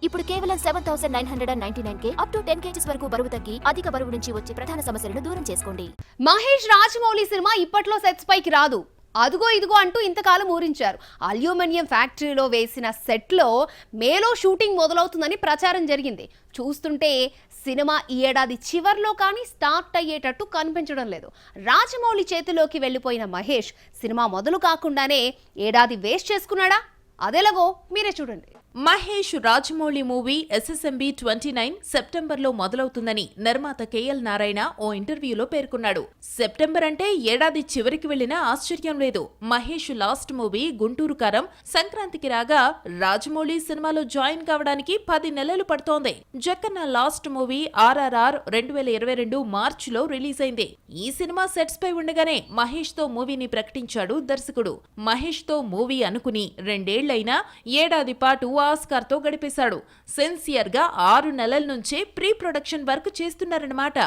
ఇప్పుడు కేవలం 7,999 up to 10 kgs వరకు బరువు తగ్గి అధిక బరువు నుంచి వచ్చే ప్రధాన సమస్యలను దూరం చేసుకోండి. మహేష్ రాజమౌళి సినిమా ఇప్పట్లో సెట్స్ పైకి రాదు. అదుగో ఇదిగో అంటూ ఇంతకాలం ఊరించారు. అల్యూమినియం ఫ్యాక్టరీలో వేసిన సెట్లో మేలో షూటింగ్ మొదలవుతుందని ప్రచారం జరిగింది. చూస్తుంటే సినిమా ఈ ఏడాది చివర్లో కానీ స్టార్ట్ అయ్యేటట్టు కనిపించడం లేదు. రాజమౌళి చేతిలోకి వెళ్ళిపోయిన మహేష్ సినిమా మొదలు కాకుండానే ఏడాది వేస్ట్ చేసుకున్నాడా? అదేలాగో మీరే చూడండి. మహేష్ రాజమౌళి మూవీ SSMB 29 సెప్టెంబర్లో మొదలవుతుందని నిర్మాత KL నారాయణ ఓ ఇంటర్వ్యూలో పేర్కొన్నాడు. సెప్టెంబర్ అంటే ఏడాది చివరికి వెళ్లినా ఆశ్చర్యం లేదు. మహేష్ లాస్ట్ మూవీ గుంటూరు కారం సంక్రాంతికి రాగా రాజమౌళి సినిమాలో జాయిన్ కావడానికి 10 నెలలు పడుతోంది. జక్కన్న లాస్ట్ మూవీ RRR 2022 మార్చిలో రిలీజ్ అయింది. ఈ సినిమా సెట్స్ పై ఉండగానే మహేష్ తో మూవీని ప్రకటించాడు దర్శకుడు. మహేష్ తో మూవీ అనుకుని 2 ఏళ్లైనా ఏడాది పాటు ఆస్కార్ తో గడిపేశాడు. సిన్సియర్ గా 6 నెలల నుంచే ప్రీ ప్రొడక్షన్ వర్క్ చేస్తున్నారన్నమాట.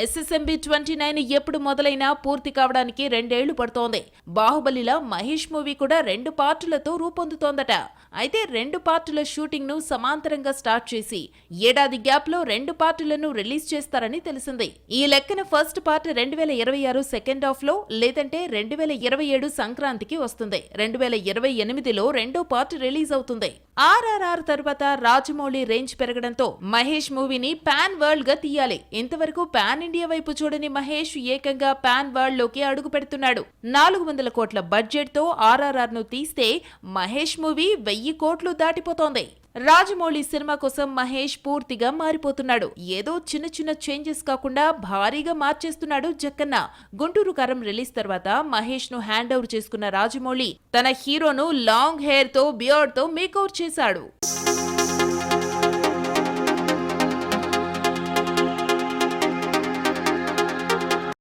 SSMB 29 ఎప్పుడు మొదలైనా పూర్తి కావడానికి 2 ఏళ్లు పడుతోంది. బాహుబలిలా మహేష్ మూవీ కూడా 2 పార్టులతో రూపొందుతోందట. అయితే 2 పార్టుల షూటింగ్ ను సమాంతరంగా స్టార్ట్ చేసి ఏడాది గ్యాప్ లో 2 పార్టులను రిలీజ్ చేస్తారని తెలిసింది. ఈ లెక్కన ఫస్ట్ పార్ట్ 2026 సెకండ్ హాఫ్ లో లేదంటే 2027 సంక్రాంతికి వస్తుంది. 2028లో రెండో పార్ట్ రిలీజ్ అవుతుంది. RRR తర్వాత రాజమౌళి రేంజ్ పెరగడంతో మహేష్ మూవీని పాన్ వరల్డ్ గా తీయాలి. ఇంతవరకు పాన్ ఇండియా వైపు చూడని మహేష్ ఏకంగా పాన్ వరల్డ్ లోకి అడుగు పెడుతున్నాడు. 400 కోట్ల బడ్జెట్ తో RRR ను తీస్తే మహేష్ మూవీ 1000 కోట్లు దాటిపోతోంది. రాజమౌళి సినిమా కోసం మహేష్ పూర్తిగా మారిపోతున్నాడు. ఏదో చిన్న చిన్న చేంజెస్ కాకుండా భారీగా మార్చేస్తున్నాడు జక్కన్న. గుంటూరు కారం రిలీజ్ తర్వాత మహేష్ ను హ్యాండ్ ఓవర్ చేసుకున్న రాజమౌళి తన హీరోను లాంగ్ హెయిర్ తో బియర్డ్ తో మేకఓవర్ చేశాడు.